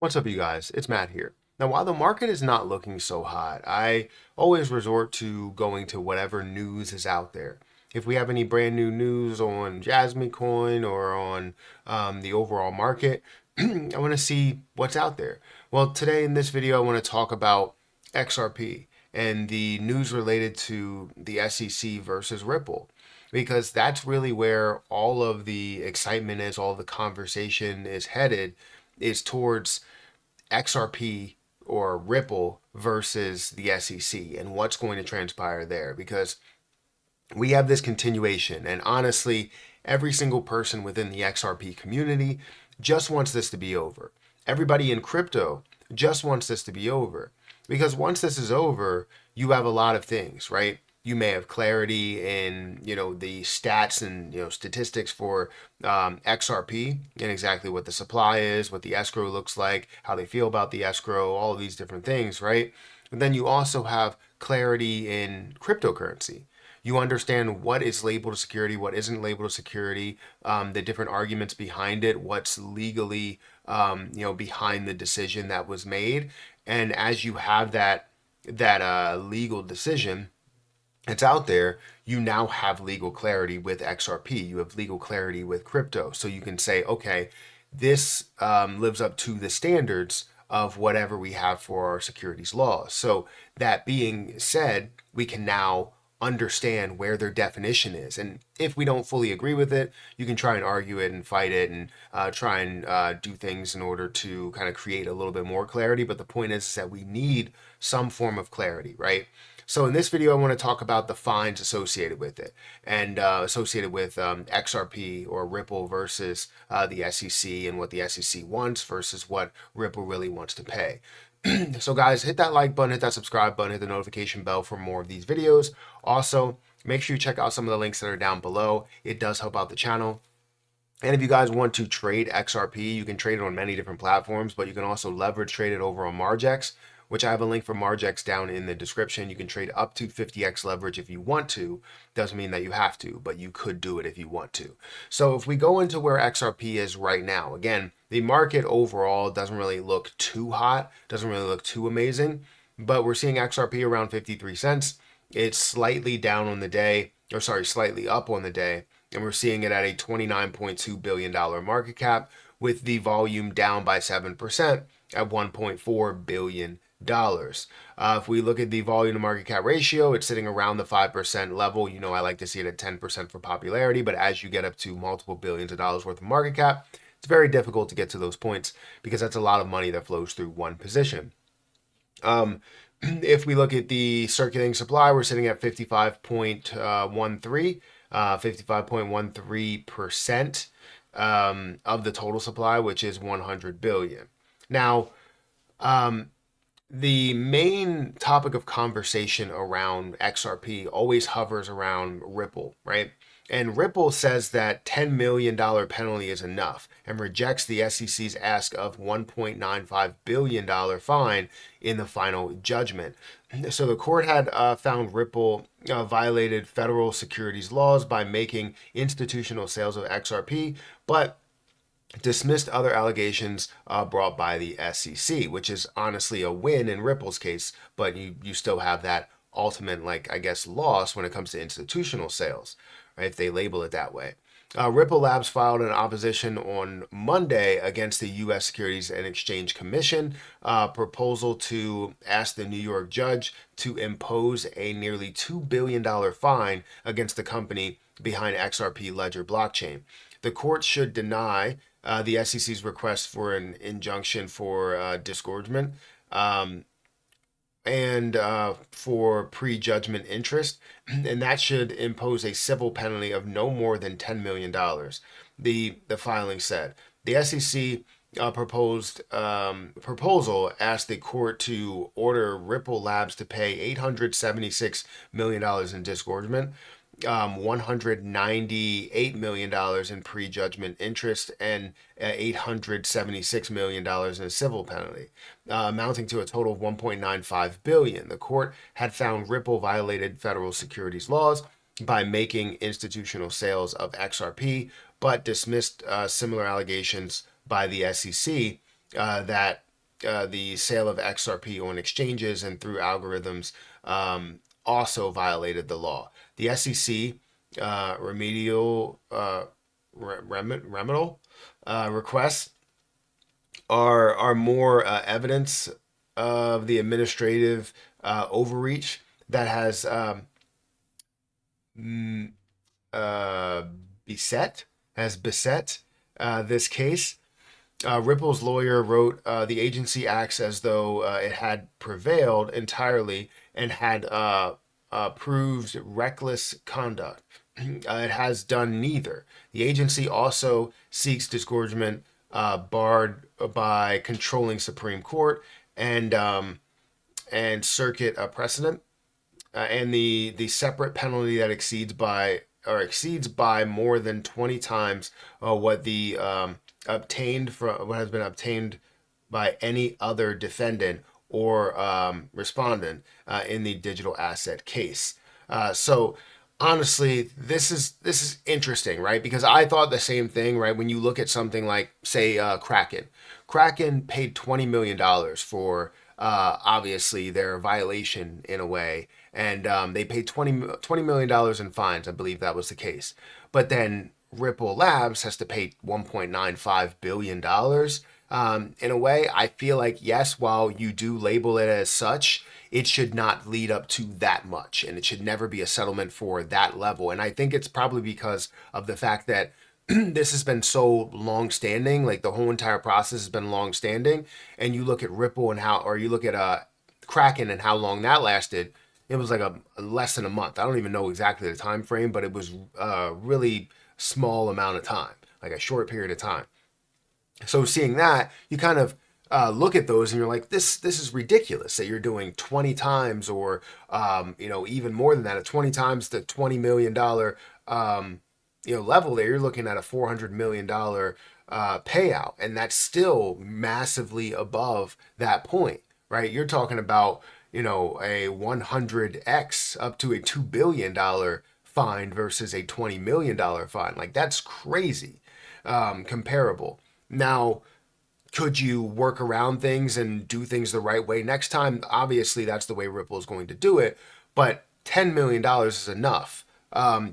What's up, you guys? It's Matt here. Now, while the market is not looking so hot, I always resort to going to whatever news is out there. If we have any brand new news on Jasmine Coin or on the overall market, I want to see what's out there. Well, today in this video, I want to talk about XRP and the news related to the SEC versus Ripple, because that's really where all of the excitement is, all of the conversation is headed, is towards XRP or Ripple versus the SEC and what's going to transpire there, because we have this continuation. And honestly, every single person within the XRP community just wants this to be over. Everybody in crypto just wants this to be over, because once this is over, you have a lot of things, right? You may have clarity in, the stats and, statistics for XRP and exactly what the supply is, what the escrow looks like, how they feel about the escrow, all of these different things, right? But then you also have clarity in cryptocurrency. You understand what is labeled as security, what isn't labeled as security, the different arguments behind it, what's legally, behind the decision that was made. And as you have that legal decision, it's out there, you now have legal clarity with XRP. You have legal clarity with crypto. So you can say, okay, this lives up to the standards of whatever we have for our securities laws. So that being said, we can now understand where their definition is. And if we don't fully agree with it, you can try and argue it and fight it and try and do things in order to kind of create a little bit more clarity. But the point is that we need some form of clarity, right? So in this video, I want to talk about the fines associated with it and associated with XRP or Ripple versus the SEC, and what the SEC wants versus what Ripple really wants to pay. So guys, hit that like button, hit that subscribe button, hit the notification bell for more of these videos. Also, make sure you check out some of the links that are down below. It does help out the channel. And if you guys want to trade XRP, you can trade it on many different platforms, but you can also leverage trade it over on Margex, which I have a link for Margex down in the description. You can trade up to 50x leverage if you want to. Doesn't mean that you have to, but you could do it if you want to. So if we go into where XRP is right now, again, the market overall doesn't really look too hot, doesn't really look too amazing, but we're seeing XRP around 53 cents. It's slightly down on the day, or sorry, slightly up on the day, and we're seeing it at a $29.2 billion market cap, with the volume down by 7% at $1.4 billion. If we look at the volume to market cap ratio, it's sitting around the 5% level. I like to see it at 10% for popularity, but as you get up to multiple billions of dollars worth of market cap, it's very difficult to get to those points, because that's a lot of money that flows through one position. If we look at the circulating supply, we're sitting at 55.13% of the total supply, which is 100 billion. Now, the main topic of conversation around XRP always hovers around Ripple, right? And Ripple says that $10 million penalty is enough and rejects the SEC's ask of $1.95 billion fine in the final judgment. So the court had found Ripple violated federal securities laws by making institutional sales of XRP, but dismissed other allegations brought by the SEC, which is honestly a win in Ripple's case, but you still have that ultimate, loss when it comes to institutional sales, right, if they label it that way. Ripple Labs filed an opposition on Monday against the U.S. Securities and Exchange Commission proposal to ask the New York judge to impose a nearly $2 billion fine against the company behind XRP Ledger blockchain. The court should deny the SEC's request for an injunction for disgorgement and for prejudgment interest, and that should impose a civil penalty of no more than $10 million. The filing said the SEC proposal asked the court to order Ripple Labs to pay $876 million in disgorgement, $198 million in prejudgment interest, and $876 million in a civil penalty, amounting to a total of $1.95 billion. The court had found Ripple violated federal securities laws by making institutional sales of XRP, but dismissed similar allegations by the SEC that the sale of XRP on exchanges and through algorithms also violated the law. The SEC remedial requests are more evidence of the administrative overreach that has uh, beset beset this case. Ripple's lawyer wrote, the agency acts as though it had prevailed entirely and had proved reckless conduct. It has done neither. The agency also seeks disgorgement barred by controlling Supreme Court and circuit precedent, and the separate penalty that exceeds by more than 20 times what the obtained from what has been obtained by any other defendant or respondent in the digital asset case. So honestly, this is interesting, right? Because I thought the same thing, right? When you look at something like, say, Kraken paid $20 million for obviously their violation in a way, and they paid $20 million in fines. I believe that was the case. But then Ripple Labs has to pay $1.95 billion. In a way, I feel like, yes, while you do label it as such, it should not lead up to that much, and it should never be a settlement for that level. And I think it's probably because of the fact that this has been so long standing, like the whole entire process has been long standing. And you look at Ripple and how, or you look at Kraken and how long that lasted. It was like a less than a month. I don't even know exactly the time frame, but it was a really small amount of time, like a short period of time. So seeing that, you kind of look at those and you're like, this is ridiculous that you're doing 20 times or even more than that, at 20 times the $20 million level there. You're looking at a $400 million payout, and that's still massively above that point, right? You're talking about a 100x up to a $2 billion fine versus a $20 million fine. Like, that's crazy comparable. Now, could you work around things and do things the right way next time? Obviously, that's the way Ripple is going to do it, but $10 million is enough.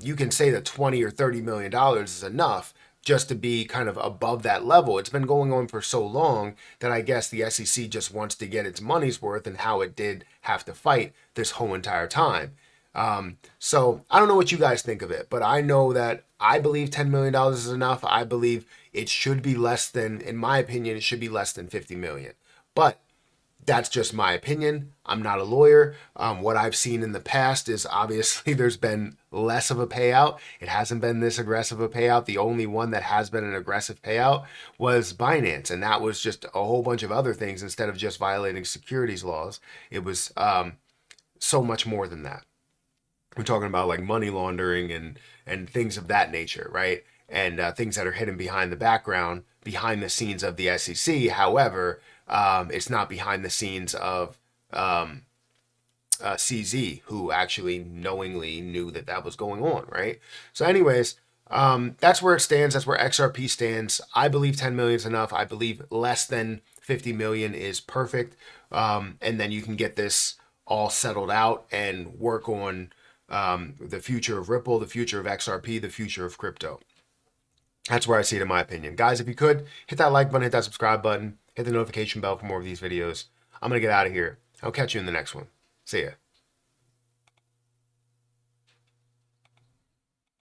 You can say that $20 or $30 million is enough just to be kind of above that level. It's been going on for so long that I guess the SEC just wants to get its money's worth, and how it did have to fight this whole entire time. So I don't know what you guys think of it, but I know that I believe $10 million is enough. I believe it should be less than, in my opinion, it should be less than 50 million. But that's just my opinion. I'm not a lawyer. What I've seen in the past is obviously there's been less of a payout. It hasn't been this aggressive a payout. The only one that has been an aggressive payout was Binance, and that was just a whole bunch of other things. Instead of just violating securities laws, it was so much more than that. We're talking about like money laundering and things of that nature, right? And things that are hidden behind the background, behind the scenes of the SEC. However, it's not behind the scenes of CZ, who actually knowingly knew that that was going on, right? So anyways, that's where it stands. That's where XRP stands. I believe 10 million is enough. I believe less than 50 million is perfect. And then you can get this all settled out and work on the future of Ripple, the future of XRP, the future of crypto. That's where I see it, in my opinion. Guys, if you could, hit that like button, hit that subscribe button, hit the notification bell for more of these videos. I'm going to get out of here. I'll catch you in the next one. See ya.